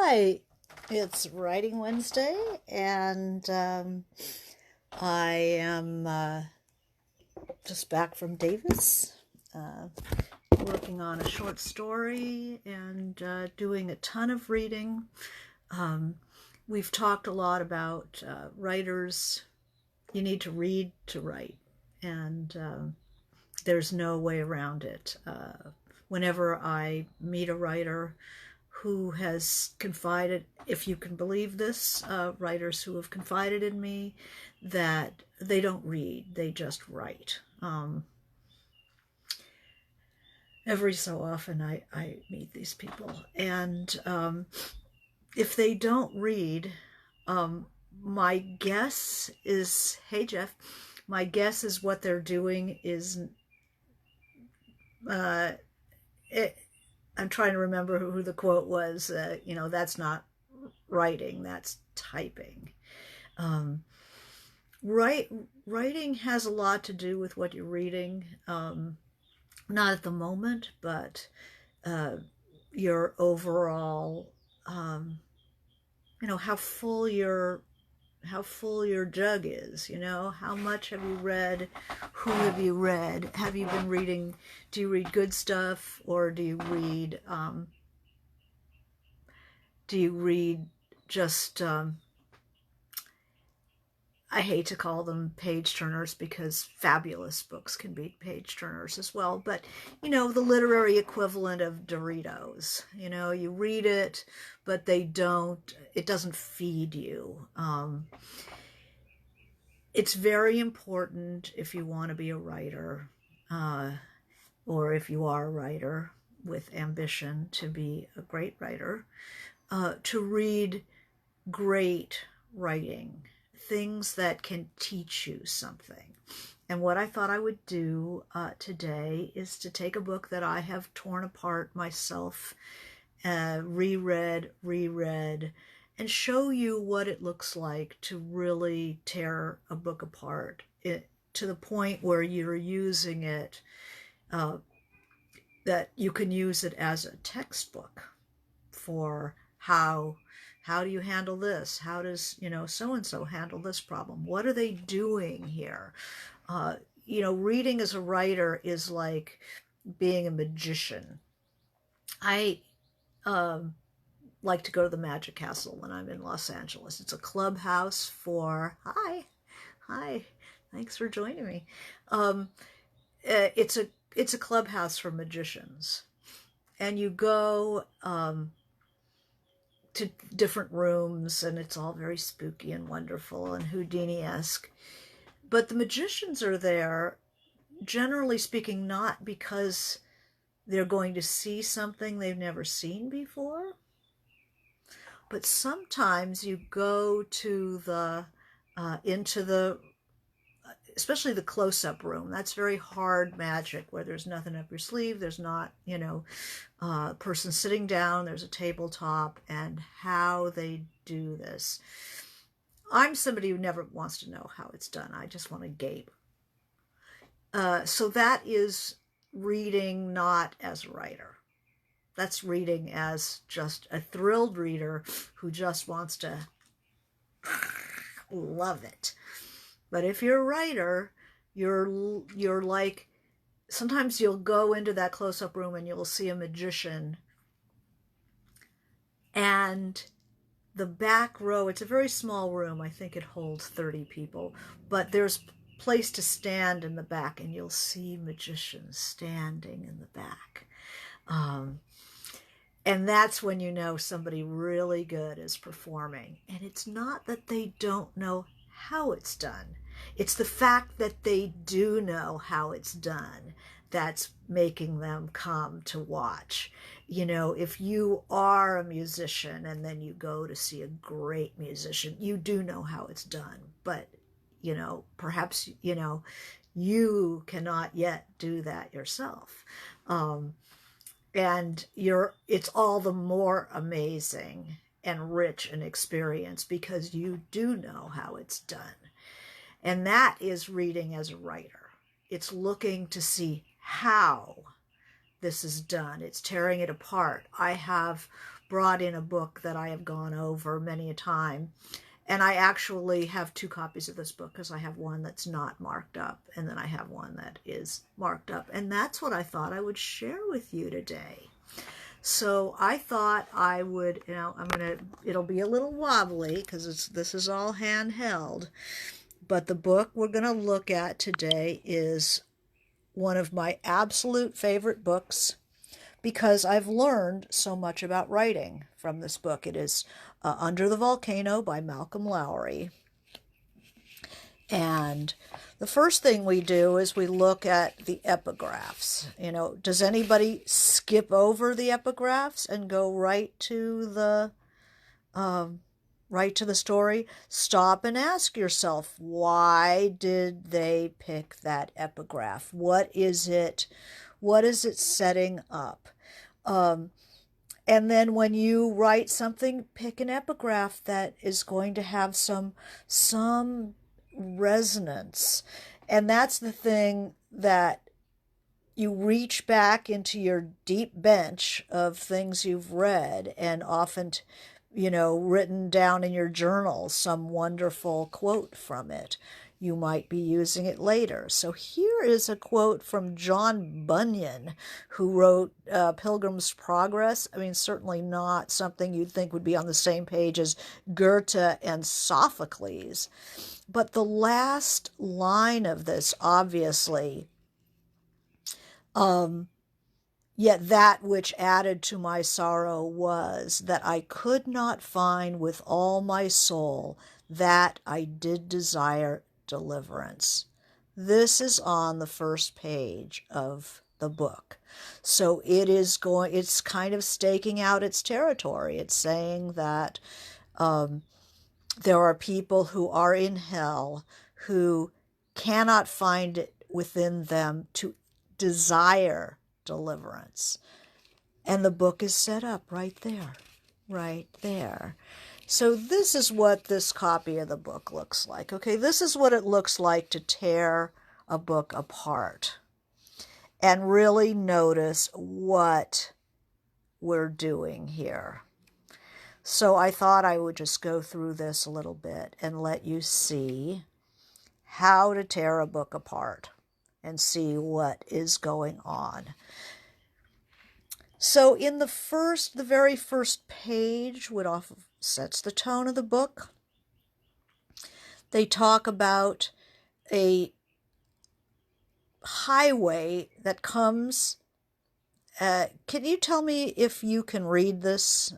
Hi, it's Writing Wednesday, and I am just back from Davis, uh, working on a short story and doing a ton of reading. Um, we've talked a lot about writers. You need to read to write, and there's no way around it. Whenever I meet a writer who has confided, if you can believe this, writers who have confided in me that they don't read, they just write. Every so often I meet these people, and if they don't read, my guess is, hey Jeff, my guess is what they're doing is, uh, it, I'm trying to remember who the quote was, that's not writing, that's typing. Um, write, Writing has a lot to do with what you're reading, not at the moment, but your overall, how full your jug is, how much have you read, who have you read, have you been reading, do you read good stuff, or do you read just, I hate to call them page turners because fabulous books can be page turners as well, but the literary equivalent of Doritos. You read it, but it doesn't feed you. It's very important if you want to be a writer, or if you are a writer with ambition to be a great writer, to read great writing, things that can teach you something. And what I thought I would do today is to take a book that I have torn apart myself, reread, and show you what it looks like to really tear a book apart to the point where you're using it, that you can use it as a textbook for how do you handle this? How does, so-and-so handle this problem? What are they doing here? Reading as a writer is like being a magician. I like to go to the Magic Castle when I'm in Los Angeles. It's a clubhouse for, hi, thanks for joining me. It's a clubhouse for magicians. And you go to different rooms, and it's all very spooky and wonderful and Houdini-esque. But the magicians are there, generally speaking, not because they're going to see something they've never seen before, but sometimes you go to especially the close-up room. That's very hard magic, where there's nothing up your sleeve, there's not, a person sitting down, there's a tabletop, and how they do this. I'm somebody who never wants to know how it's done. I just want to gape. So that is reading not as a writer. That's reading as just a thrilled reader who just wants to love it. But if you're a writer, you're like, sometimes you'll go into that close-up room and you'll see a magician, and the back row, it's a very small room, I think it holds 30 people, but there's place to stand in the back, and you'll see magicians standing in the back. And that's when you know somebody really good is performing. And it's not that they don't know how it's done. It's the fact that they do know how it's done that's making them come to watch. If you are a musician and then you go to see a great musician, you do know how it's done. But, perhaps, you cannot yet do that yourself. And it's all the more amazing and rich an experience because you do know how it's done. And that is reading as a writer. It's looking to see how this is done. It's tearing it apart. I have brought in a book that I have gone over many a time, and I actually have 2 copies of this book because I have one that's not marked up, and then I have one that is marked up, and that's what I thought I would share with you today. So I thought I would, it'll be a little wobbly because this is all handheld, but the book we're going to look at today is one of my absolute favorite books because I've learned so much about writing from this book. It is Under the Volcano by Malcolm Lowry. And the first thing we do is we look at the epigraphs. Does anybody skip over the epigraphs and go right to the story? Stop and ask yourself, why did they pick that epigraph? What is it setting up? And then when you write something, pick an epigraph that is going to have some resonance. And that's the thing, that you reach back into your deep bench of things you've read and often written down in your journal some wonderful quote from it. You might be using it later. So here is a quote from John Bunyan, who wrote Pilgrim's Progress. I mean, certainly not something you'd think would be on the same page as Goethe and Sophocles. But the last line of this, obviously, yet that which added to my sorrow was that I could not find with all my soul that I did desire deliverance. This is on the first page of the book. So it's kind of staking out its territory. It's saying that there are people who are in hell who cannot find it within them to desire deliverance. And the book is set up right there. So this is what this copy of the book looks like. Okay, this is what it looks like to tear a book apart and really notice what we're doing here. So I thought I would just go through this a little bit and let you see how to tear a book apart and see what is going on. So in the very first page, which sets the tone of the book, they talk about a highway that comes. Can you tell me if you can read this?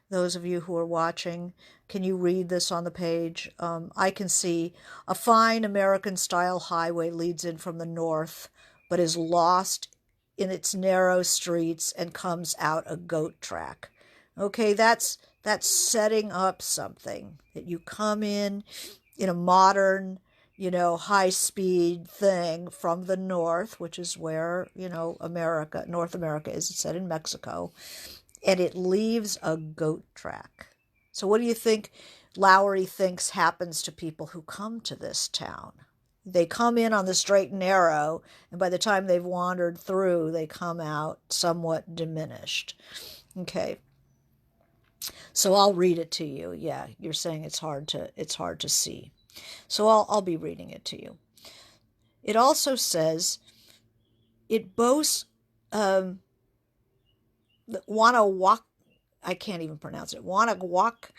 Those of you who are watching, can you read this on the page? I can see a fine American-style highway leads in from the north, but is lost in its narrow streets and comes out a goat track. Okay, that's setting up something, that you come in a modern, high-speed thing from the north, which is where, North America is. It's set in Mexico, and it leaves a goat track. So what do you think Lowry thinks happens to people who come to this town? They come in on the straight and narrow, and by the time they've wandered through, they come out somewhat diminished. Okay. So I'll read it to you. Yeah, you're saying it's hard to see. So I'll be reading it to you. It also says it boasts Wanawak, I can't even pronounce it. Wanawak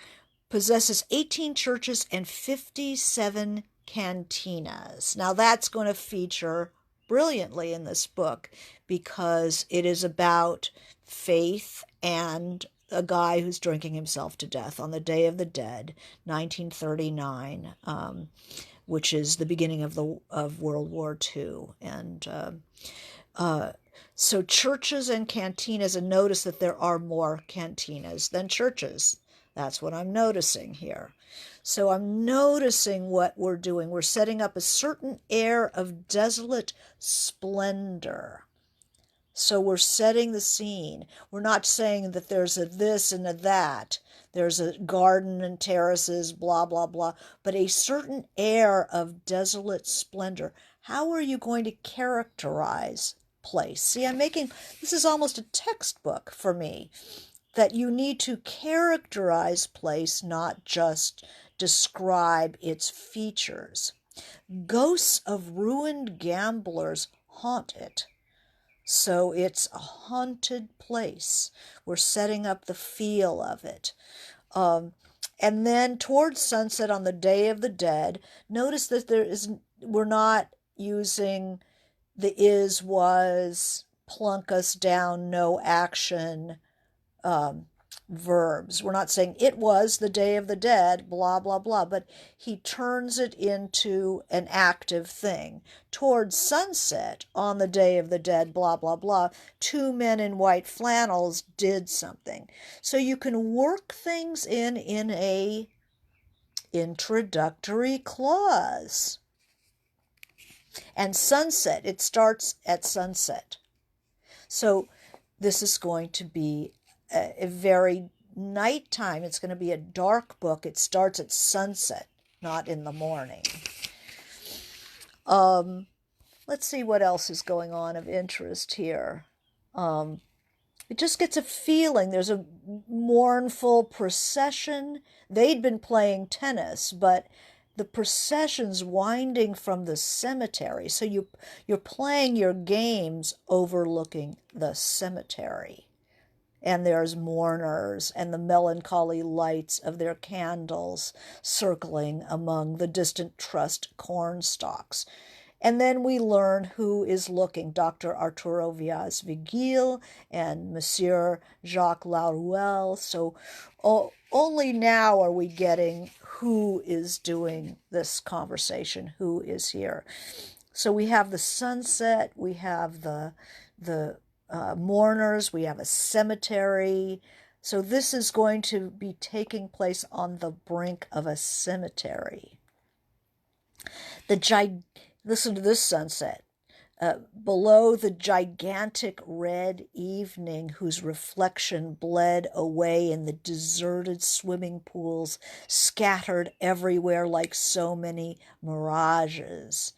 possesses 18 churches and 57 cantinas. Now that's going to feature brilliantly in this book because it is about faith and a guy who's drinking himself to death on the Day of the Dead, 1939, which is the beginning of World War II. And so churches and cantinas, and notice that there are more cantinas than churches. That's what I'm noticing here. So I'm noticing what we're doing. We're setting up a certain air of desolate splendor. So we're setting the scene. We're not saying that there's a this and a that. There's a garden and terraces, blah, blah, blah. But a certain air of desolate splendor. How are you going to characterize place. See, this is almost a textbook for me, that you need to characterize place, not just describe its features. Ghosts of ruined gamblers haunt it. So it's a haunted place. We're setting up the feel of it. And then towards sunset on the Day of the Dead, notice that we're not using the is, was, plunk us down, no action verbs. We're not saying it was the Day of the Dead, blah, blah, blah, but he turns it into an active thing. Towards sunset on the Day of the Dead, blah, blah, blah, two men in white flannels did something. So you can work things in a introductory clause. And sunset, it starts at sunset. So this is going to be a very nighttime. It's going to be a dark book. It starts at sunset, not in the morning. Let's see what else is going on of interest here. It just gets a feeling. There's a mournful procession. They'd been playing tennis, but the procession's winding from the cemetery. So you're playing your games overlooking the cemetery. And there's mourners and the melancholy lights of their candles circling among the distant trussed corn stalks. And then we learn who is looking, Dr. Arturo Vias-Vigil and Monsieur Jacques Laruelle. So only now are we getting who is doing this conversation, who is here. So we have the sunset, we have the mourners, we have a cemetery. So this is going to be taking place on the brink of a cemetery. Listen to this sunset. Below the gigantic red evening whose reflection bled away in the deserted swimming pools scattered everywhere like so many mirages,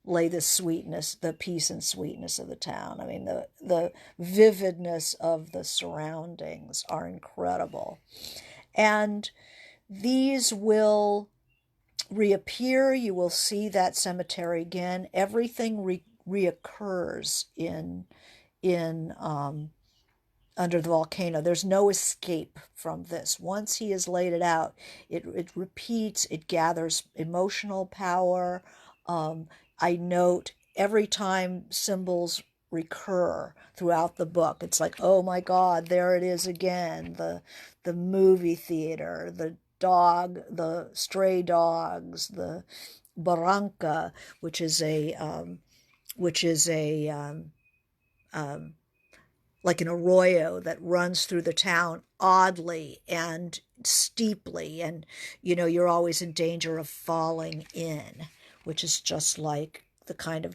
lay the sweetness, the peace and sweetness of the town. I mean, the vividness of the surroundings are incredible. And these will reappear. You will see that cemetery again. Everything reoccurs in Under the Volcano. There's no escape from this. Once he has laid it out, it repeats, it gathers emotional power. I note every time symbols recur throughout the book, it's like, oh my God, there it is again. The movie theater, the dog, the stray dogs, the barranca, which is like an arroyo that runs through the town oddly and steeply, and you're always in danger of falling in, which is just like the kind of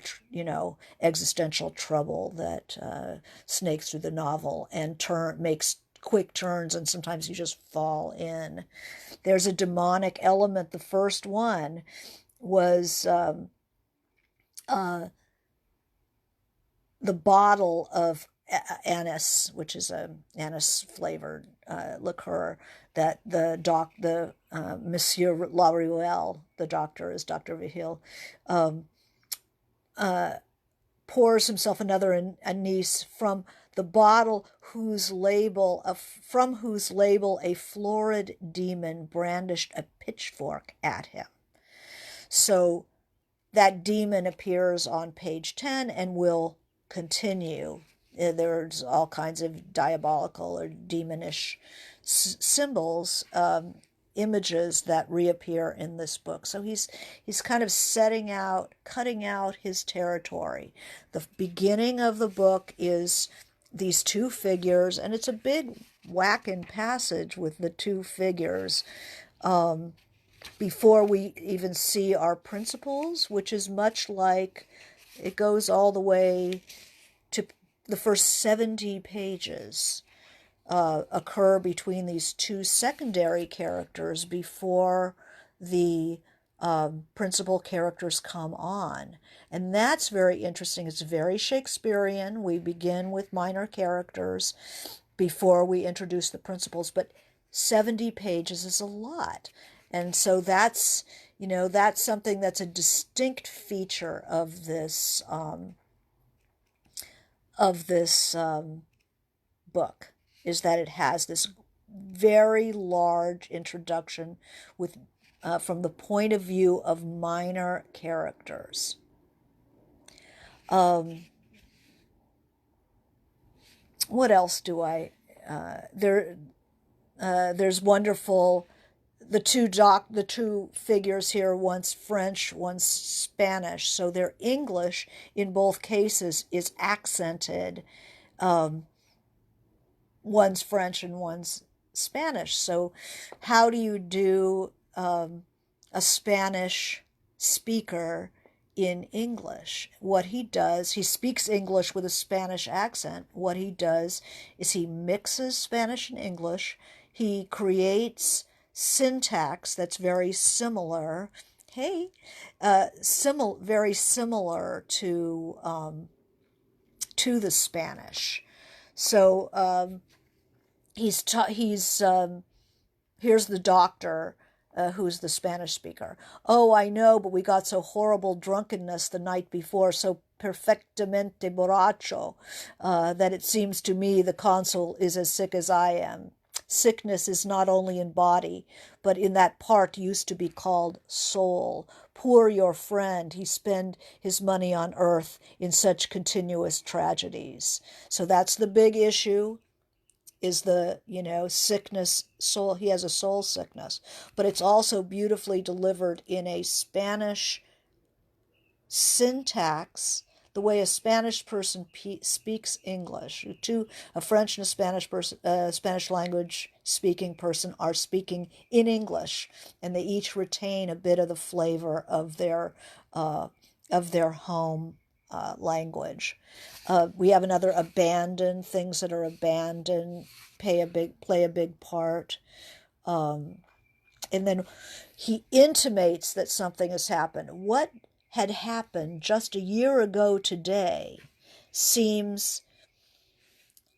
existential trouble that snakes through the novel and makes quick turns, and sometimes you just fall in. There's a demonic element. The first one was the bottle of anise, which is a anise flavored liqueur that the Monsieur Laruelle, the doctor is Dr. Vigil, pours himself another anise from the bottle from whose label a florid demon brandished a pitchfork at him. So that demon appears on page 10 and will continue. There's all kinds of diabolical or demonish symbols, images that reappear in this book. So he's kind of cutting out his territory. The beginning of the book is these two figures, and it's a big whacking passage with the two figures before we even see our principles, which is much like, it goes all the way to the first 70 pages occur between these two secondary characters before the principal characters come on. And that's very interesting. It's very Shakespearean. We begin with minor characters before we introduce the principals, but 70 pages is a lot. And so that's, that's something that's a distinct feature of this book, is that it has this very large introduction with from the point of view of minor characters. What else do I? There's wonderful. The two figures here, one's French, one's Spanish. So their English in both cases is accented. One's French and one's Spanish. So how do you do a Spanish speaker in English? What he does, he speaks English with a Spanish accent. What he does is he mixes Spanish and English. He creates syntax that's very similar. Very similar to the Spanish. So here's the doctor, who's the Spanish speaker. Oh, I know, but we got so horrible drunkenness the night before, so perfectamente borracho, that it seems to me the consul is as sick as I am. Sickness is not only in body, but in that part used to be called soul. Poor your friend, he spend his money on earth in such continuous tragedies. So that's the big issue, is the, sickness, soul. He has a soul sickness, but it's also beautifully delivered in a Spanish syntax, the way a Spanish person speaks English. A French and a Spanish person, Spanish language speaking person are speaking in English, and they each retain a bit of the flavor of their home language. We have another abandon. Things that are abandoned play a big part. And then he intimates that something has happened. What had happened just a year ago today seems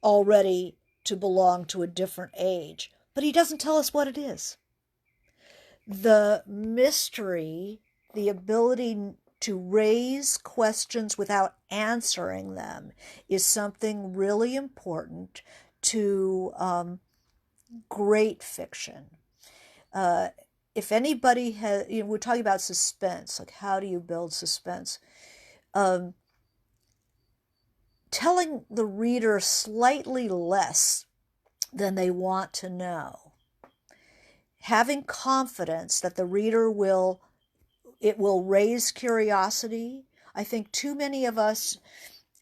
already to belong to a different age, but he doesn't tell us what it is. The mystery, the ability to raise questions without answering them, is something really important to great fiction. If anybody has, we're talking about suspense, like how do you build suspense? Telling the reader slightly less than they want to know. Having confidence that the reader it will raise curiosity. I think too many of us,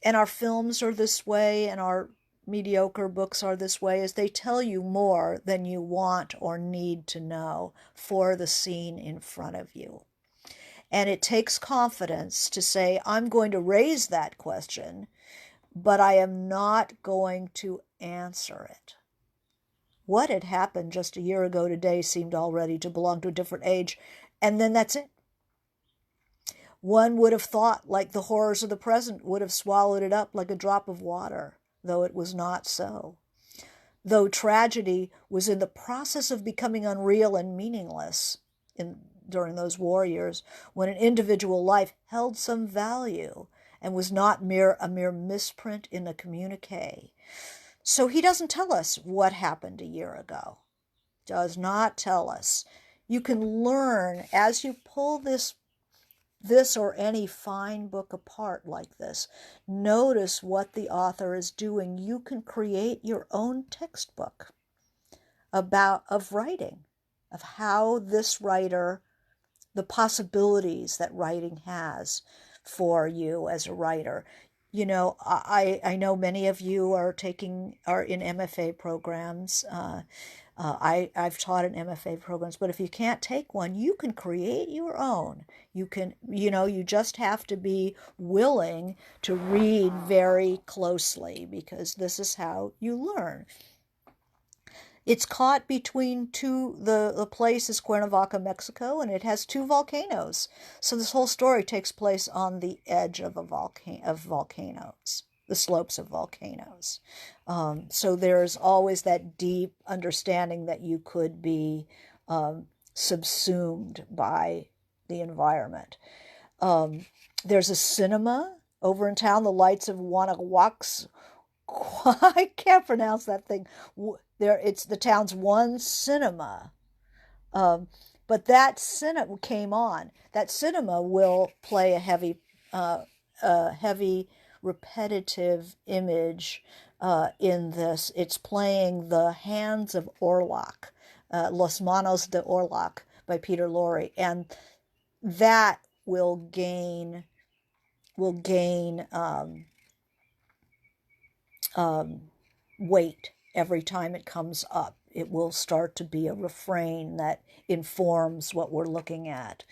and our films are this way, and our mediocre books are this way, is they tell you more than you want or need to know for the scene in front of you. And it takes confidence to say, I'm going to raise that question, but I am not going to answer it. What had happened just a year ago today seemed already to belong to a different age, and then that's it. One would have thought, like the horrors of the present would have swallowed it up like a drop of water, though it was not so. Though tragedy was in the process of becoming unreal and meaningless during those war years, when an individual life held some value and was not a mere misprint in a communique. So he doesn't tell us what happened a year ago. Does not tell us. You can learn as you pull this or any fine book apart like this. Notice what the author is doing. You can create your own textbook of writing, of how this writer, the possibilities that writing has for you as a writer. I know many of you are in MFA programs. I've taught in MFA programs, but if you can't take one, you can create your own. You just have to be willing to read very closely, because this is how you learn. It's caught between two, the place is Cuernavaca, Mexico, and it has two volcanoes. So this whole story takes place on the edge of volcanoes, the slopes of volcanoes. So there's always that deep understanding that you could be subsumed by the environment. There's a cinema over in town, the Lights of Guanajuato. I can't pronounce that thing. It's the town's one cinema. But that cinema came on. That cinema will play a heavy, repetitive image in this. It's playing The Hands of Orlok, Los Manos de Orlok by Peter Lowry, and that will gain weight every time it comes up. It will start to be a refrain that informs what we're looking at.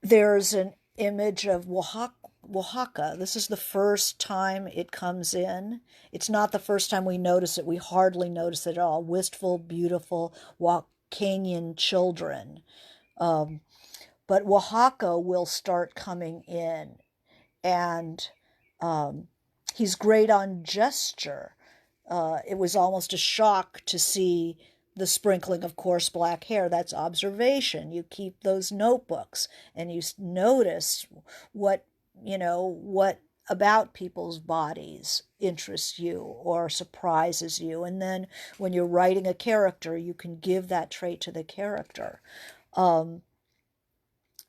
There's an image of Oaxaca. This is the first time it comes in. It's not the first time we notice it. We hardly notice it at all. Wistful, beautiful Oaxacan children. But Oaxaca will start coming in, and he's great on gesture. It was almost a shock to see the sprinkling of coarse black hair. That's observation. You keep those notebooks and you notice what about people's bodies interests you or surprises you. And then when you're writing a character, you can give that trait to the character.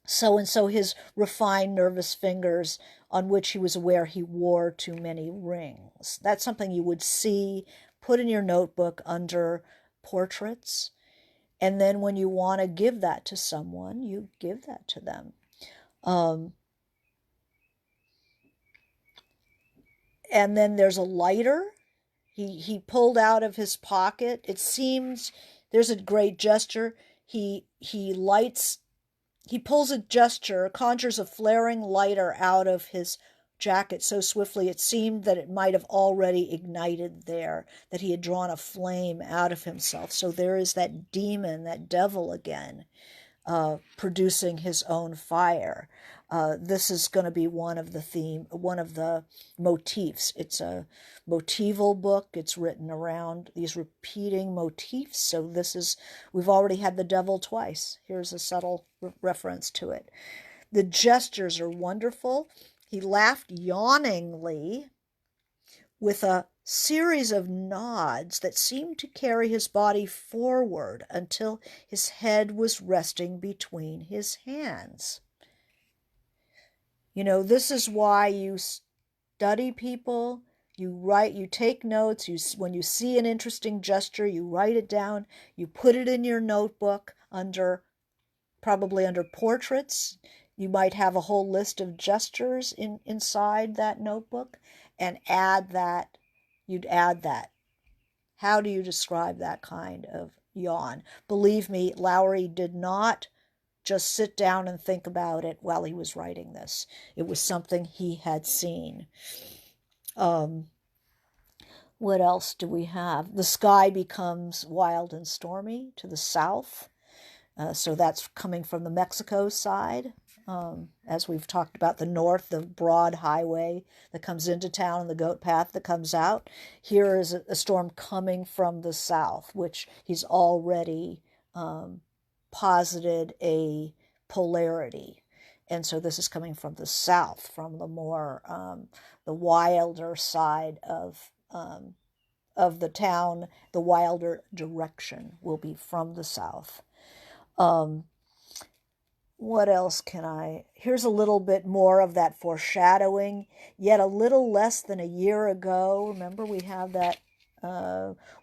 So his refined, nervous fingers, on which he was aware he wore too many rings. That's something you would see, put in your notebook under portraits. And then when you want to give that to someone, you give that to them. And then there's a lighter. He pulled out of his pocket. It seems there's a great gesture. He pulls a gesture, conjures a flaring lighter out of his jacket so swiftly it seemed that it might have already ignited there, that he had drawn a flame out of himself. So there is that demon, that devil again, producing his own fire. This is going to be one of the motifs. It's a motival book. It's written around these repeating motifs. So we've already had the devil twice. Here's a subtle reference to it. The gestures are wonderful. He laughed yawningly with a series of nods that seemed to carry his body forward until his head was resting between his hands. This is why you study people, you write, you take notes, when you see an interesting gesture, you write it down, you put it in your notebook probably under portraits. You might have a whole list of gestures inside that notebook, and you'd add that. How do you describe that kind of yawn? Believe me, Lowry did not just sit down and think about it while he was writing this. It was something he had seen. What else do we have? The sky becomes wild and stormy to the south. So that's coming from the Mexico side. As we've talked about, the north, the broad highway that comes into town and the goat path that comes out. Here is a storm coming from the south, which he's already posited a polarity. And so this is coming from the south, from the more, the wilder side of the town. The wilder direction will be from the south. What else here's a little bit more of that foreshadowing. Yet a little less than a year ago, remember we have that,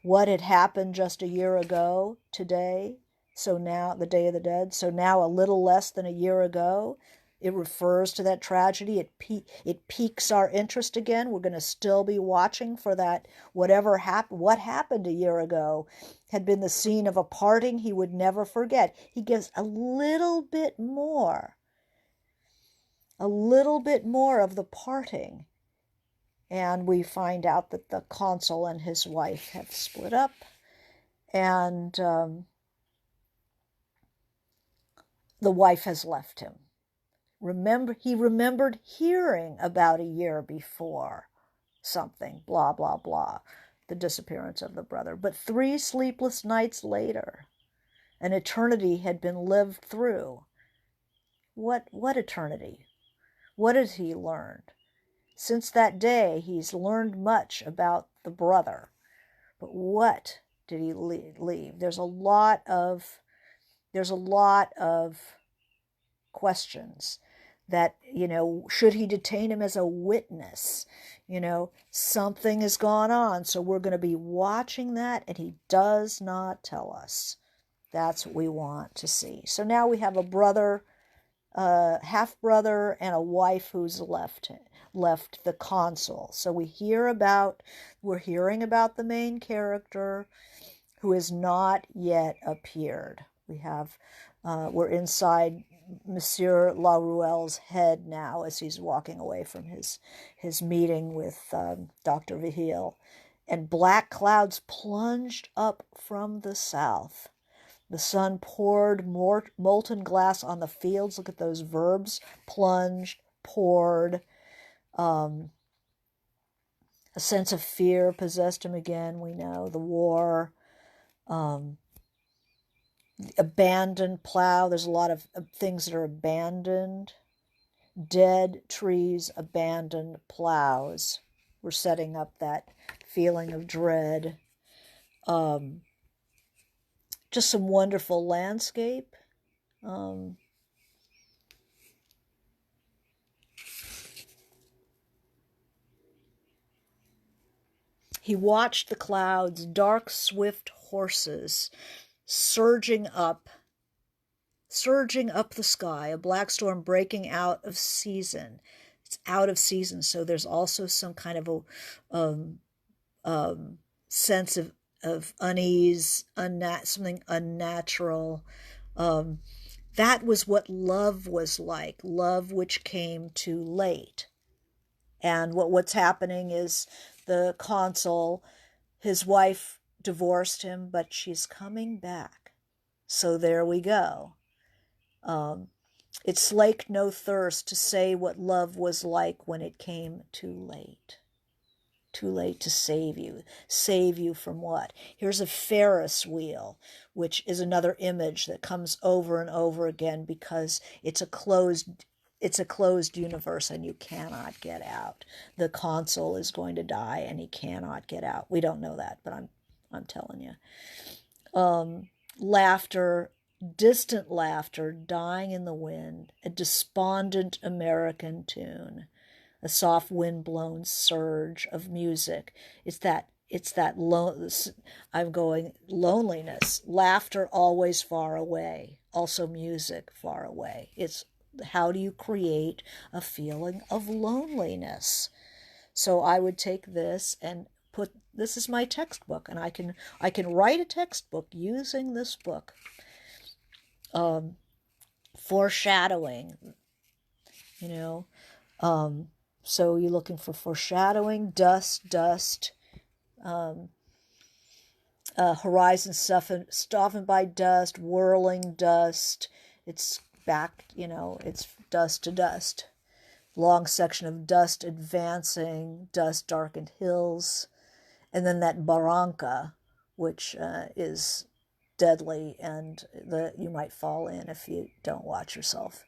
what had happened just a year ago today. So now, the Day of the Dead. So now a little less than a year ago. It refers to that tragedy. It piques our interest again. We're going to still be watching for that. What happened a year ago had been the scene of a parting he would never forget. He gives a little bit more of the parting. And we find out that the consul and his wife have split up. And the wife has left him. He remembered hearing about a year before something, blah, blah, blah, the disappearance of the brother. But 3 sleepless nights later, an eternity had been lived through. What eternity? What has he learned? Since that day, he's learned much about the brother. But what did he leave? There's a lot of questions that, should he detain him as a witness? Something has gone on. So we're going to be watching that, and he does not tell us. That's what we want to see. So now we have a brother, half-brother, and a wife who's left the consul. So we're hearing about the main character who has not yet appeared. We're inside Monsieur Laruelle's head now as he's walking away from his meeting with Dr. Vigil. And black clouds plunged up from the south. The sun poured molten glass on the fields. Look at those verbs. Plunged, poured. A sense of fear possessed him again, we know. The war. Abandoned plow. There's a lot of things that are abandoned. Dead trees, abandoned plows. We're setting up that feeling of dread. Just some wonderful landscape. He watched the clouds, dark, swift horses, surging up the sky, a black storm breaking out of season. It's out of season, so there's also some kind of a sense of unease, something unnatural. That was what love was like, love which came too late. And what's happening is the consul, his wife divorced him, but she's coming back. So there we go. It slaked no thirst to say what love was like when it came too late. Too late to save you. Save you from what? Here's a Ferris wheel, which is another image that comes over and over again because it's a closed universe and you cannot get out. The consul is going to die and he cannot get out. We don't know that, but I'm telling you. Laughter, distant laughter, dying in the wind, a despondent American tune, a soft wind-blown surge of music. It's that loneliness. Laughter always far away. Also music far away. It's how do you create a feeling of loneliness? So I would take this and this is my textbook, and I can write a textbook using this book. Foreshadowing, so you're looking for foreshadowing, dust, horizon softened by dust, whirling dust. It's back, it's dust to dust. Long section of dust advancing, dust darkened hills. And then that barranca, which is deadly, and you might fall in if you don't watch yourself.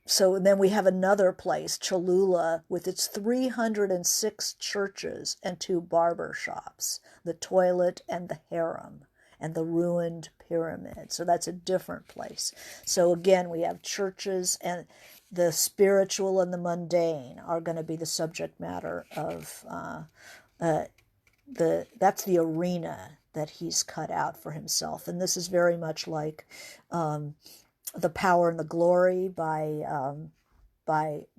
So then we have another place, Cholula, with its 306 churches and 2 barber shops, the toilet and the harem, and the ruined pyramid. So that's a different place. So again, we have churches, and the spiritual and the mundane are going to be the subject matter of that's the arena that he's cut out for himself. And this is very much like The Power and the Glory by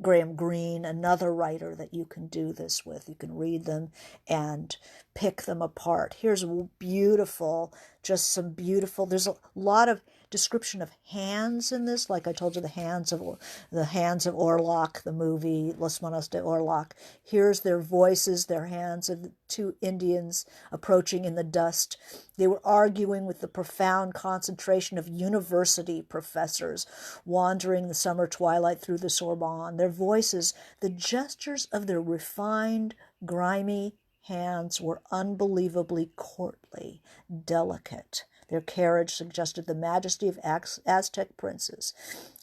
Graham Greene, another writer that you can do this with. You can read them and pick them apart. Here's beautiful, there's a lot of description of hands in this. Like I told you, the hands of Orlok, the movie Los Manos de Orlok. Here's their voices, their hands of the two Indians approaching in the dust. They were arguing with the profound concentration of university professors wandering the summer twilight through the Sorbonne. Their voices, the gestures of their refined, grimy hands were unbelievably courtly, delicate. Their carriage suggested the majesty of Aztec princes,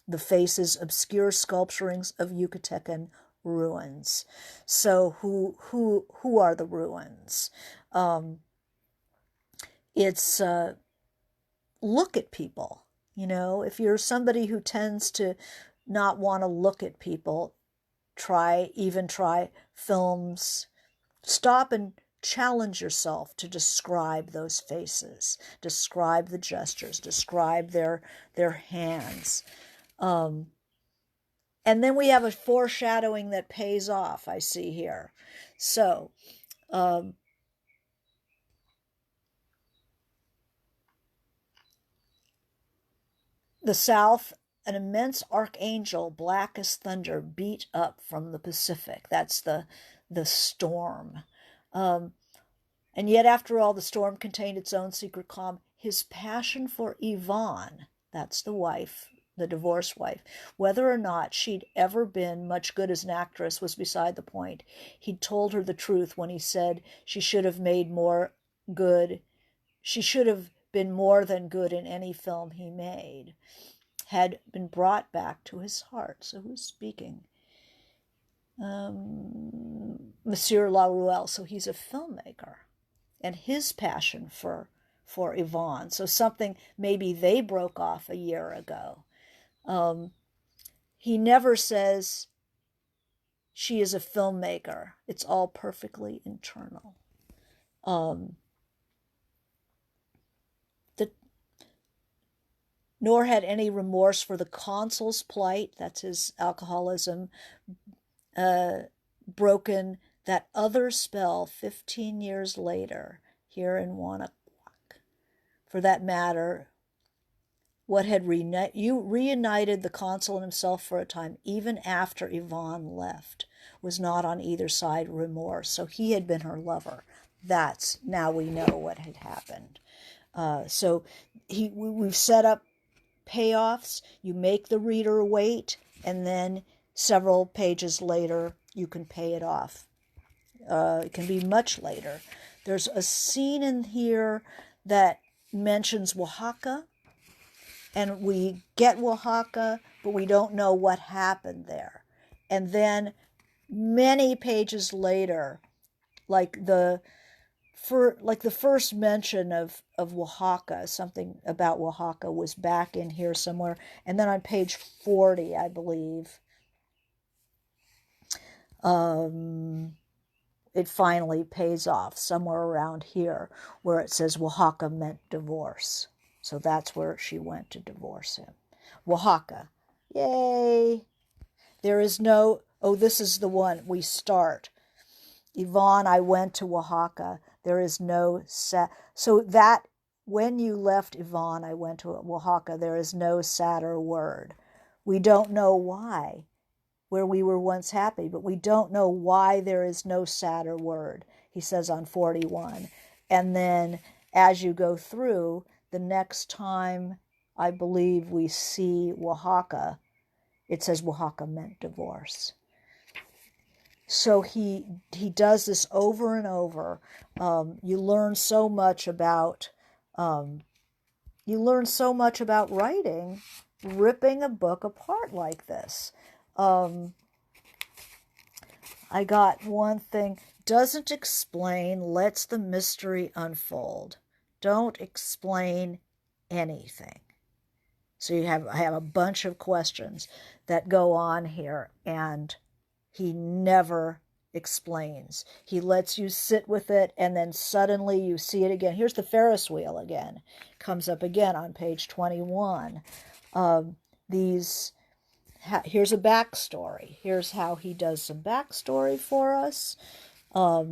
the faces obscure sculpturings of Yucatecan ruins. So who are the ruins? It's look at people. If you're somebody who tends to not want to look at people, try films. Stop and challenge yourself to describe those faces, describe the gestures, describe their hands. And then we have a foreshadowing that pays off, I see here. So, the south, an immense archangel, black as thunder, beat up from the Pacific. That's the storm. And yet, after all, the storm contained its own secret calm. His passion for Yvonne, that's the wife, the divorced wife, whether or not she'd ever been much good as an actress was beside the point. He'd told her the truth when he said she should have made more good. She should have been more than good in any film he made. Had been brought back to his heart. So who's speaking? Monsieur Laruelle. So he's a filmmaker. And his passion for Yvonne. So something maybe they broke off a year ago. He never says she is a filmmaker. It's all perfectly internal. Nor had any remorse for the consul's plight, that's his alcoholism, broken that other spell 15 years later here in Wannaquack. For that matter, what had reunited the consul and himself for a time, even after Yvonne left, was not on either side remorse. So he had been her lover. Now we know what had happened. So we've set up payoffs. You make the reader wait, and then several pages later, you can pay it off. It can be much later. There's a scene in here that mentions Oaxaca, and we get Oaxaca, but we don't know what happened there. And then many pages later, like the first mention of Oaxaca, something about Oaxaca was back in here somewhere. And then on page 40, I believe, it finally pays off somewhere around here where it says Oaxaca meant divorce. So that's where she went to divorce him. Oaxaca. Yay! There is no, this is the one we start. Yvonne, I went to Oaxaca. There is no, so that when you left Yvonne, I went to Oaxaca, there is no sadder word. We don't know why, where we were once happy, but we don't know why there is no sadder word, he says on 41. And then as you go through, the next time I believe we see Oaxaca, it says Oaxaca meant divorce. So he does this over and over. You learn so much about writing, ripping a book apart like this. I got one thing. Doesn't explain, lets the mystery unfold. Don't explain anything. So I have a bunch of questions that go on here, and he never explains. He lets you sit with it, and then suddenly you see it again. Here's the Ferris wheel again. Comes up again on page 21. Here's a backstory. Here's how he does some backstory for us. La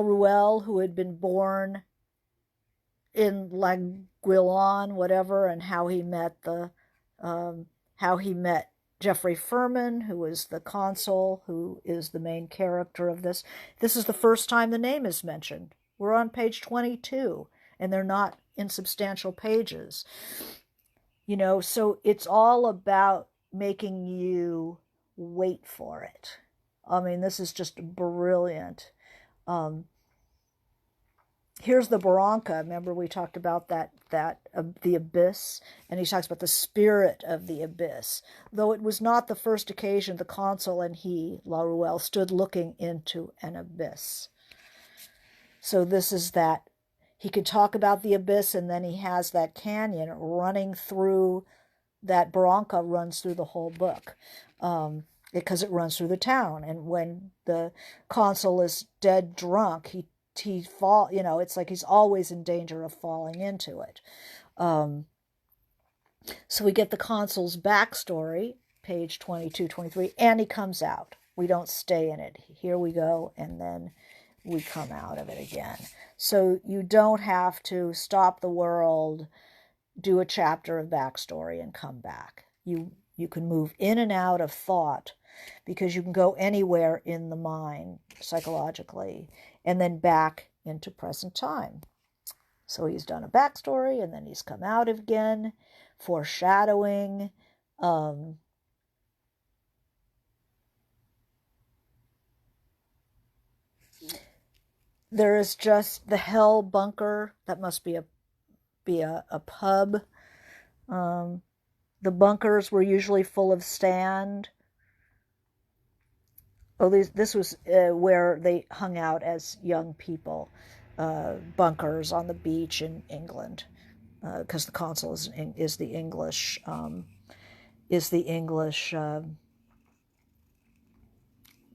Ruelle, who had been born in Laguillon, whatever, and how he met Geoffrey Furman, who is the consul, who is the main character of this. This is the first time the name is mentioned. We're on page 22, and they're not insubstantial pages. So it's all about making you wait for it. I mean, this is just brilliant. Here's the Barranca. Remember we talked about that the abyss, and he talks about the spirit of the abyss. Though it was not the first occasion the consul and he, Laruelle, stood looking into an abyss. So this is that he could talk about the abyss, and then he has that canyon running through. That Barranca runs through the whole book, because it runs through the town. And when the consul is dead drunk, he fall. It's like he's always in danger of falling into it. So we get the consul's backstory, page 22, 23, and he comes out. We don't stay in it. Here we go, and then we come out of it again. So you don't have to stop the world, do a chapter of backstory, and come back. You can move in and out of thought, because you can go anywhere in the mind psychologically, and then back into present time. So he's done a backstory, and then he's come out again, foreshadowing. There is just the Hell Bunker. That must be a pub. The bunkers were usually full of sand. This was where they hung out as young people. Bunkers on the beach in England, because the consul is the English.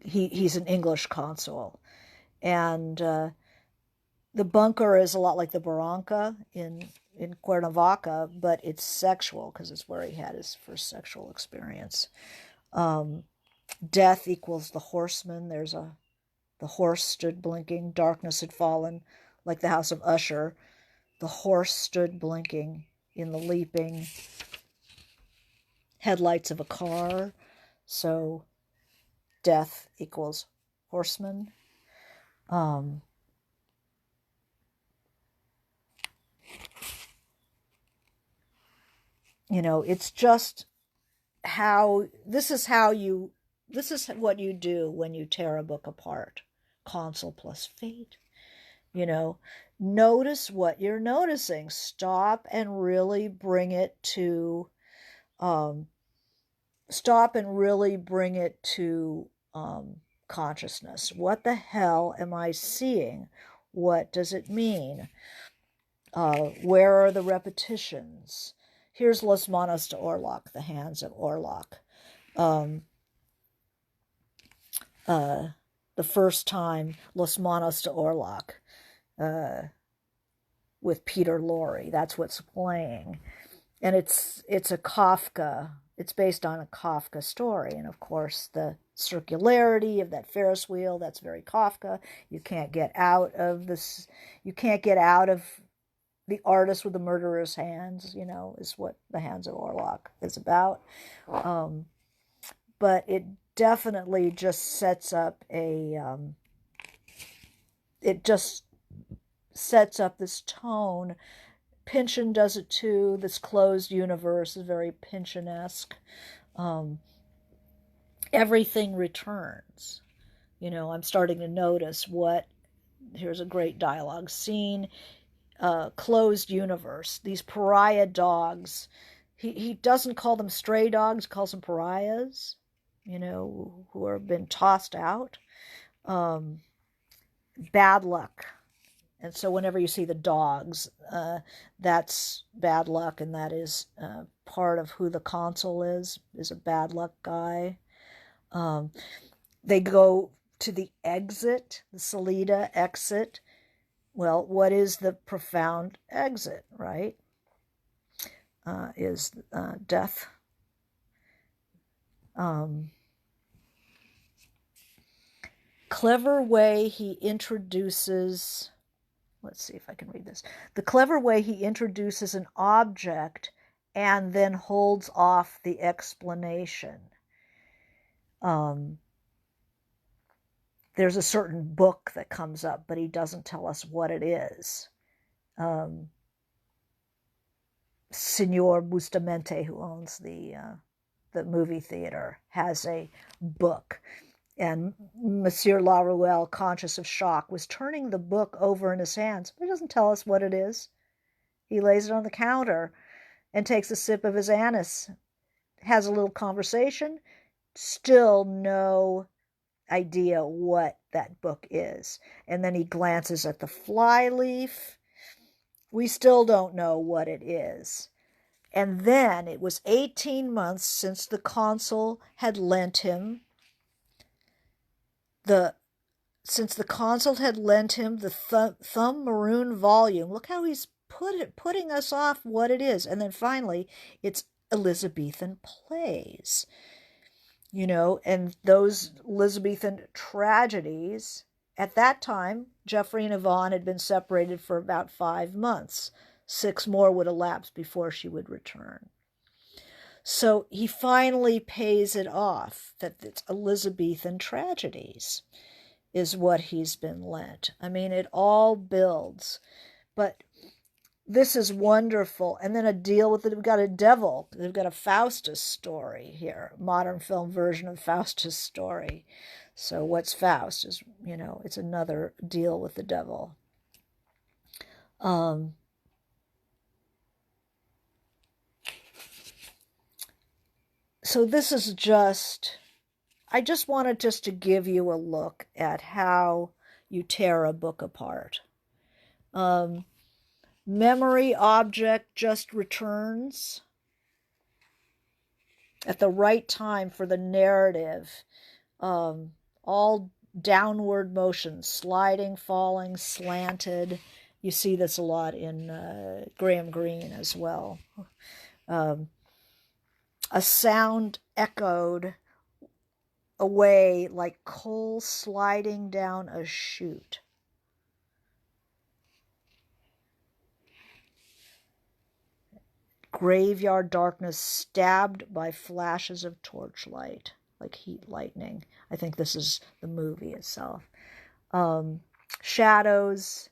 He's an English consul, and the bunker is a lot like the Barranca in Cuernavaca, but it's sexual, because it's where he had his first sexual experience. Death equals the horseman. The horse stood blinking. Darkness had fallen, like the house of Usher. The horse stood blinking in the leaping headlights of a car. So death equals horseman. It's just this is what you do when you tear a book apart. Consul plus fate. Notice what you're noticing. Stop and really bring it to consciousness. What the hell am I seeing? What does it mean? Where are the repetitions? Here's Los Manos de Orlok, the hands of Orlok. The first time, Los Manos de Orlok, with Peter Lorre. That's what's playing. And it's a Kafka. It's based on a Kafka story. And of course, the circularity of that Ferris wheel, that's very Kafka. You can't get out of this. You can't get out of the artist with the murderer's hands, is what the Hands of Orlok is about. But it definitely just sets up this tone. Pynchon does it too. This closed universe is very Pynchon-esque. Everything returns. I'm starting to notice here's a great dialogue scene. Closed universe. These pariah dogs. He doesn't call them stray dogs, he calls them pariahs, who have been tossed out. Bad luck. And so whenever you see the dogs, that's bad luck, and that is part of who the consul is a bad luck guy. They go to the exit, the Salida exit. Well, what is the profound exit, right? Is death. Clever way he introduces let's see if I can read this. The clever way he introduces an object and then holds off the explanation. There's a certain book that comes up, but he doesn't tell us what it is. Signor Bustamante, who owns the movie theater, has a book. And Monsieur Laruelle, conscious of shock, was turning the book over in his hands. He doesn't tell us what it is. He lays it on the counter and takes a sip of his anise, has a little conversation, still no idea what that book is. And then he glances at the flyleaf. We still don't know what it is. And then it was 18 months since the consul had lent him the thumb maroon volume. Look how he's putting us off what it is. And then finally, it's Elizabethan plays. And those Elizabethan tragedies, at that time, Geoffrey and Yvonne had been separated for about 5 months. 6 more would elapse before she would return. So he finally pays it off, that it's Elizabethan tragedies is what he's been lent. I mean, it all builds. But this is wonderful. And then a deal with it. We've got a devil. They've got a Faustus story here, modern film version of Faustus story. So what's Faust is, it's another deal with the devil. So this is I just wanted to give you a look at how you tear a book apart. Memory object just returns at the right time for the narrative. All downward motion, sliding, falling, slanted. You see this a lot in Graham Greene as well. A sound echoed away like coal sliding down a chute. Graveyard darkness stabbed by flashes of torchlight, like heat lightning. I think this is the movie itself. Shadows.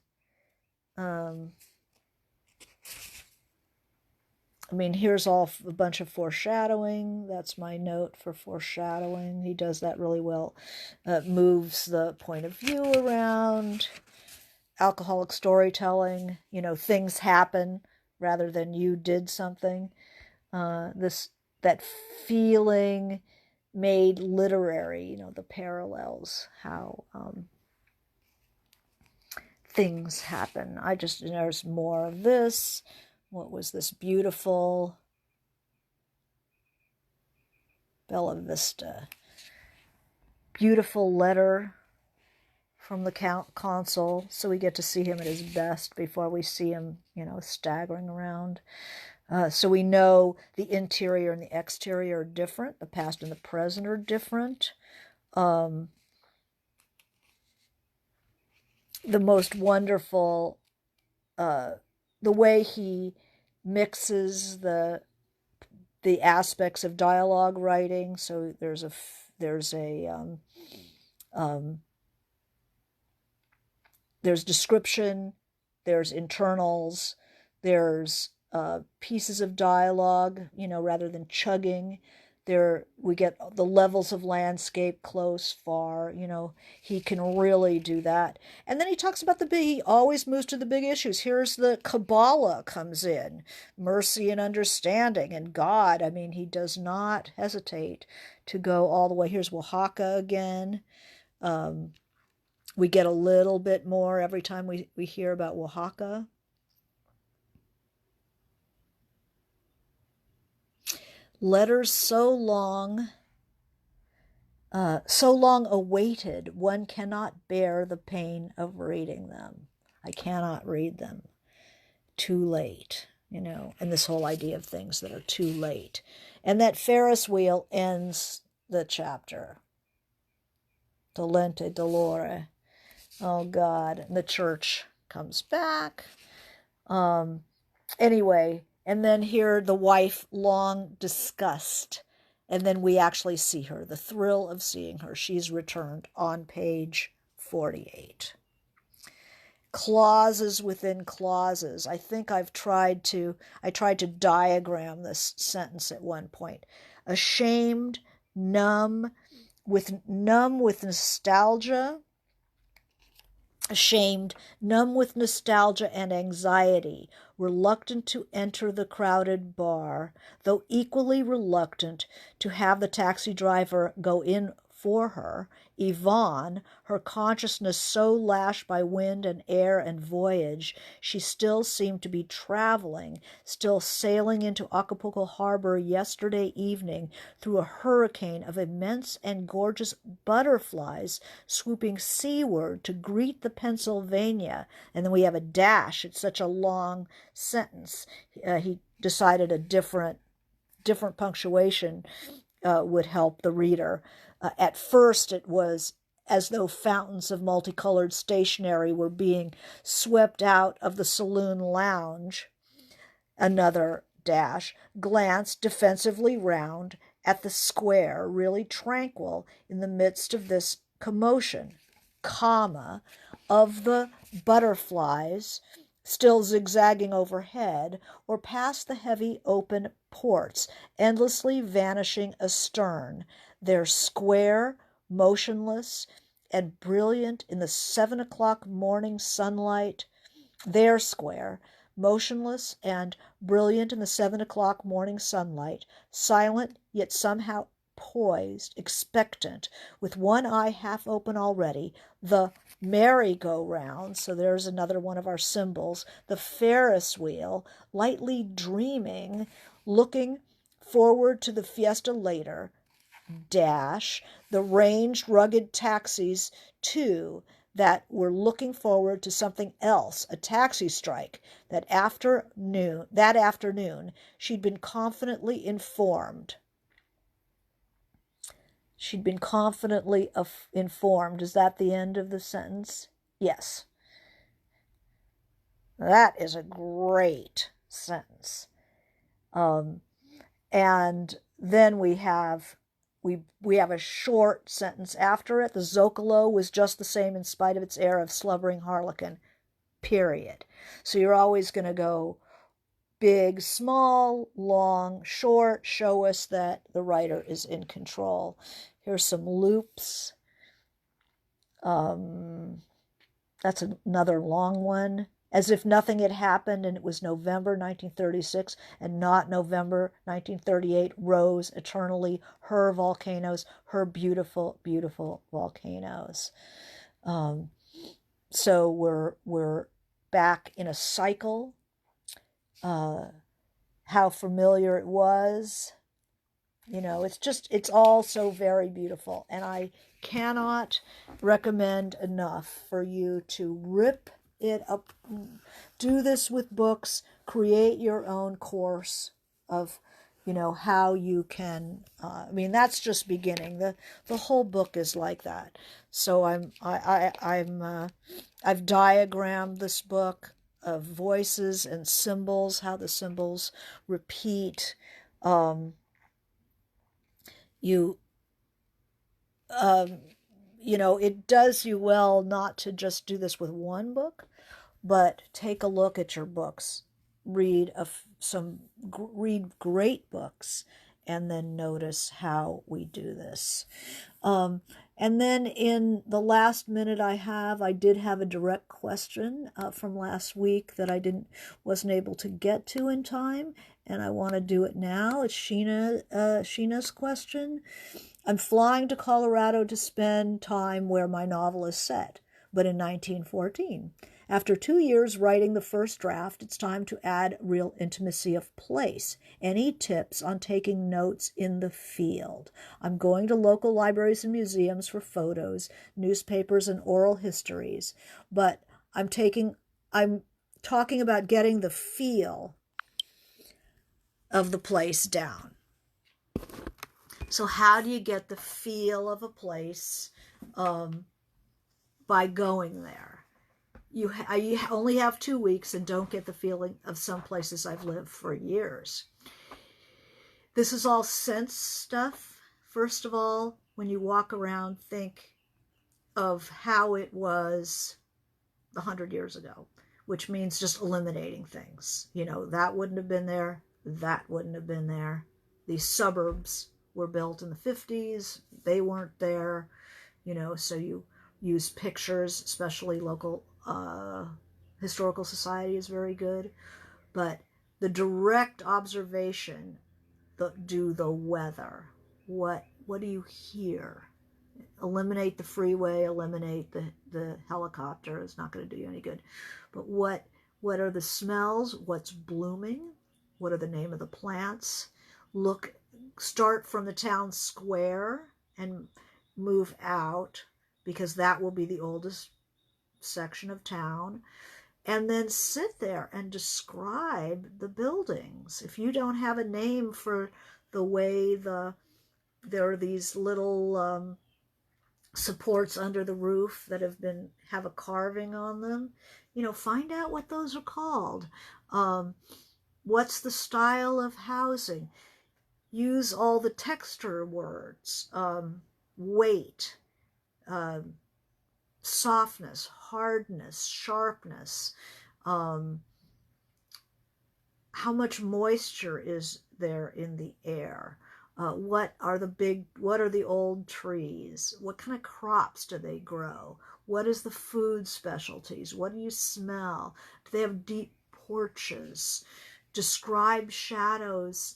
Here's a bunch of foreshadowing. That's my note for foreshadowing. He does that really well. Moves the point of view around. Alcoholic storytelling. Things happen rather than you did something. That feeling made literary. The parallels, how things happen. There's more of this. What was this beautiful Bella Vista? Beautiful letter from the consul, so we get to see him at his best before we see him, staggering around. So we know the interior and the exterior are different. The past and the present are different. The most wonderful, the way he mixes the aspects of dialogue writing. So there's description, there's internals, there's pieces of dialogue, rather than chugging. We get the levels of landscape, close, far, he can really do that. And then he talks about he always moves to the big issues. Here's the Kabbalah comes in, mercy and understanding, and God. He does not hesitate to go all the way. Here's Oaxaca again. We get a little bit more every time we hear about Oaxaca. Letters so long awaited, one cannot bear the pain of reading them. I cannot read them. Too late, and this whole idea of things that are too late. And that Ferris wheel ends the chapter. Dolente dolore. Oh God, and the church comes back. Anyway, and then here the wife long discussed, and then we actually see her, the thrill of seeing her. She's returned on page 48. Clauses within clauses. I think I tried to diagram this sentence at one point. Ashamed, numb with nostalgia. Ashamed, numb with nostalgia and anxiety, reluctant to enter the crowded bar, though equally reluctant to have the taxi driver go in for her. Yvonne, her consciousness so lashed by wind and air and voyage, she still seemed to be traveling, still sailing into Acapulco harbor yesterday evening through a hurricane of immense and gorgeous butterflies swooping seaward to greet the Pennsylvania. And then we have a dash. It's such a long sentence. He decided a different punctuation would help the reader. At first, it was as though fountains of multicolored stationery were being swept out of the saloon lounge. Another dash, glanced defensively round at the square, really tranquil in the midst of this commotion, comma, of the butterflies still zigzagging overhead, or past the heavy open ports, endlessly vanishing astern, their square, motionless, and brilliant in the 7 o'clock morning sunlight, their square, motionless and brilliant in the 7 o'clock morning sunlight, silent yet somehow poised, expectant, with one eye half open already, the merry-go-round, so there's another one of our symbols, the Ferris wheel, lightly dreaming, looking forward to the fiesta later, dash, the ranged, rugged taxis, too, that were looking forward to something else, a taxi strike. That afternoon, she'd been confidently informed. She'd been confidently informed. Is that the end of the sentence? Yes. That is a great sentence. And then we have a short sentence after it. The Zocalo was just the same in spite of its air of slumbering harlequin, period. So you're always going to go big, small, long, short, show us that the writer is in control. Here's some loops. That's another long one. As if nothing had happened and it was November 1936 and not November 1938, rose eternally her volcanoes, her beautiful, beautiful volcanoes. So we're back in a cycle. How familiar it was. It's all so very beautiful. And I cannot recommend enough for you to rip it up, do this with books, create your own course of, how you can, that's just beginning. The whole book is like that. So I've diagrammed this book of voices and symbols, how the symbols repeat. It does you well not to just do this with one book, but take a look at your books, read great books, and then notice how we do this. And then in the last minute I did have a direct question from last week that I wasn't able to get to in time, and I want to do it now. It's Sheena's question. I'm flying to Colorado to spend time where my novel is set, but in 1914. After 2 years writing the first draft, it's time to add real intimacy of place. Any tips on taking notes in the field? I'm going to local libraries and museums for photos, newspapers, and oral histories, but I'm talking about getting the feel of the place down. So how do you get the feel of a place by going there? you only have 2 weeks and don't get the feeling of some places I've lived for years. This is all sense stuff. First of all, when you walk around, think of how it was 100 years ago, which means just eliminating things. You know, that wouldn't have been there. That wouldn't have been there. These suburbs were built in the 50s. They weren't there. You know, so you use pictures, especially local historical society is very good. But the direct observation, the weather. What do you hear? Eliminate the freeway, eliminate the helicopter. It's not going to do you any good. But what are the smells? What's blooming? What are the name of the plants? Start from the town square and move out, because that will be the oldest section of town, and then sit there and describe the buildings. If you don't have a name for the way there are these little supports under the roof that have a carving on them, you know, find out what those are called. What's the style of housing? Use all the texture words. Weight, softness, hardness, sharpness, how much moisture is there in the air, what are the old trees, what kind of crops do they grow, what is the food specialties, what do you smell, do they have deep porches, describe shadows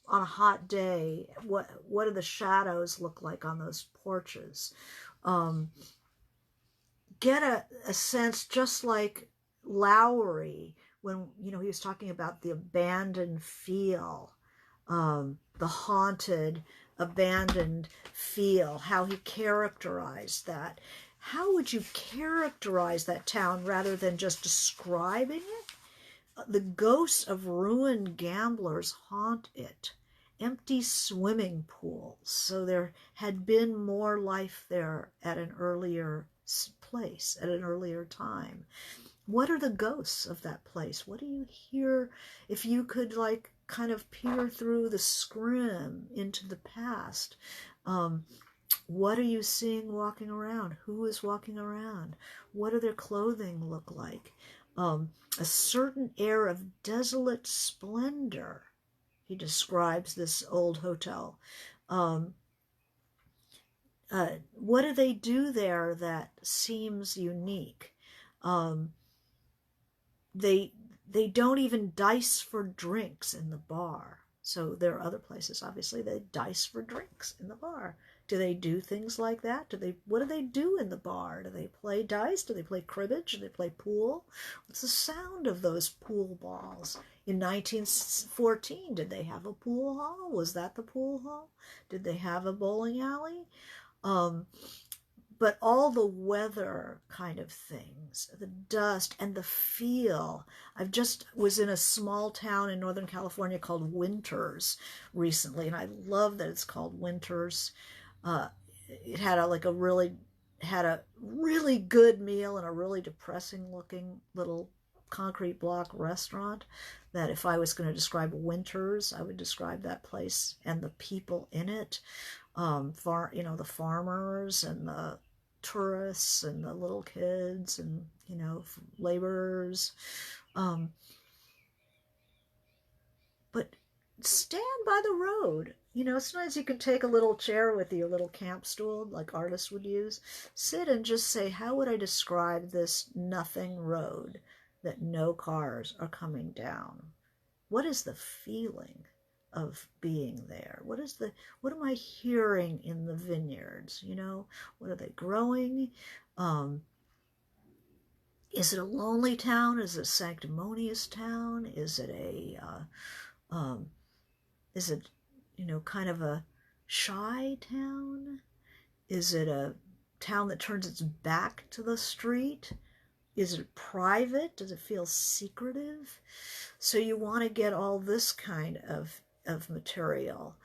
on a hot day, what do the shadows look like on those porches. Get a sense, just like Lowry, when, you know, he was talking about the abandoned feel, the haunted, abandoned feel, how he characterized that. How would you characterize that town rather than just describing it? The ghosts of ruined gamblers haunt it. Empty swimming pools. So there had been more life there at an earlier place, at an earlier time. What are the ghosts of that place? What do you hear? If you could, like, kind of peer through the scrim into the past, what are you seeing walking around? Who is walking around? What do their clothing look like? A certain air of desolate splendor. He describes this old hotel. What do they do there that seems unique? They don't even dice for drinks in the bar. So there are other places, obviously, they dice for drinks in the bar. Do they do things like that? What do they do in the bar? Do they play dice? Do they play cribbage? Do they play pool? What's the sound of those pool balls? In 1914, did they have a pool hall? Was that the pool hall? Did they have a bowling alley? But all the weather kind of things, the dust and the feel. I just was in a small town in Northern California called Winters recently, and I love that it's called Winters. It had a really good meal in a really depressing looking little concrete block restaurant, that if I was going to describe Winters, I would describe that place and the people in it. The farmers and the tourists and the little kids and, you know, laborers. But stand by the road. You know, sometimes you can take a little chair with you, a little camp stool like artists would use. Sit and just say, how would I describe this nothing road that no cars are coming down? What is the feeling of being there? What am I hearing in the vineyards? You know, what are they growing? Is it a lonely town? Is it a sanctimonious town? Is it kind of a shy town? Is it a town that turns its back to the street? Is it private? Does it feel secretive? So you want to get all this kind of material.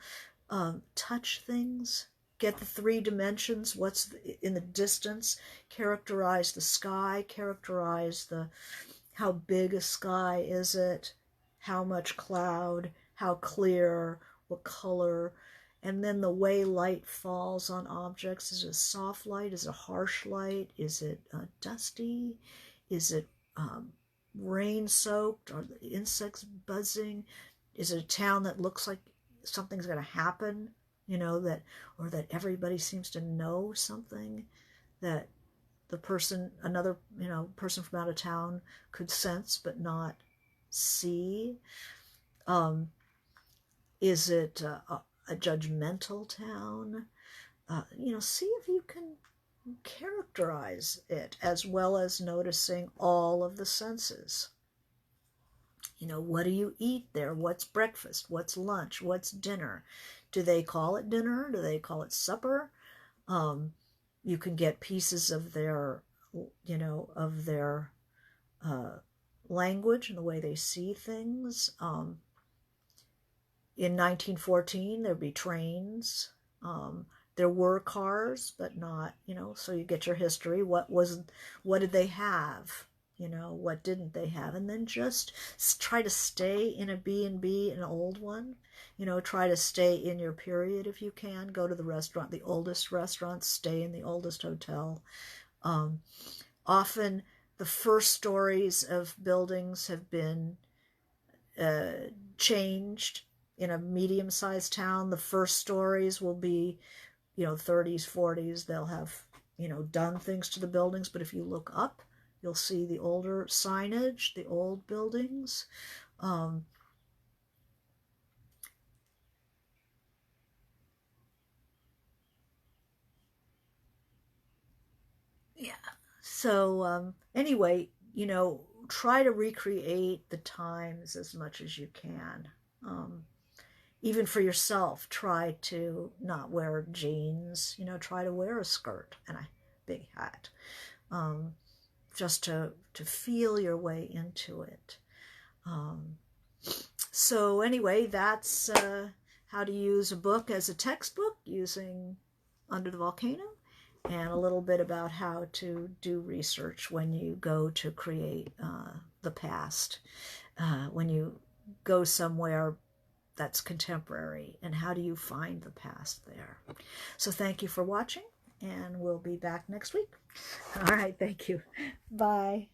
Touch things. get the 3 dimensions, what's in the distance, characterize the sky, characterize how big a sky is it, how much cloud, how clear, what color, and then the way light falls on objects. Is it a soft light? Is it a harsh light? Is it dusty? Is it rain-soaked? Are the insects buzzing? Is it a town that looks like something's going to happen? Or that everybody seems to know something that another person from out of town could sense but not see. Is it a judgmental town? See if you can characterize it, as well as noticing all of the senses. What do you eat there? What's breakfast? What's lunch? What's dinner? Do they call it dinner? Do they call it supper? You can get pieces of their language and the way they see things. In 1914, there'd be trains. There were cars, but not, so you get your history. What did they have? What didn't they have? And then just try to stay in a B&B, an old one. Try to stay in your period if you can. Go to the restaurant, the oldest restaurant, stay in the oldest hotel. Often the first stories of buildings have been changed. In a medium-sized town, the first stories will be, 30s, 40s. They'll have, done things to the buildings. But if you look up, you'll see the older signage, the old buildings. Yeah. So anyway, try to recreate the times as much as you can. Even for yourself, try to not wear jeans, try to wear a skirt and a big hat, just to feel your way into it. So anyway, that's how to use a book as a textbook using Under the Volcano, and a little bit about how to do research when you go to create the past, when you go somewhere that's contemporary, and how do you find the past there. So thank you for watching, and we'll be back next week. All right, thank you. Bye.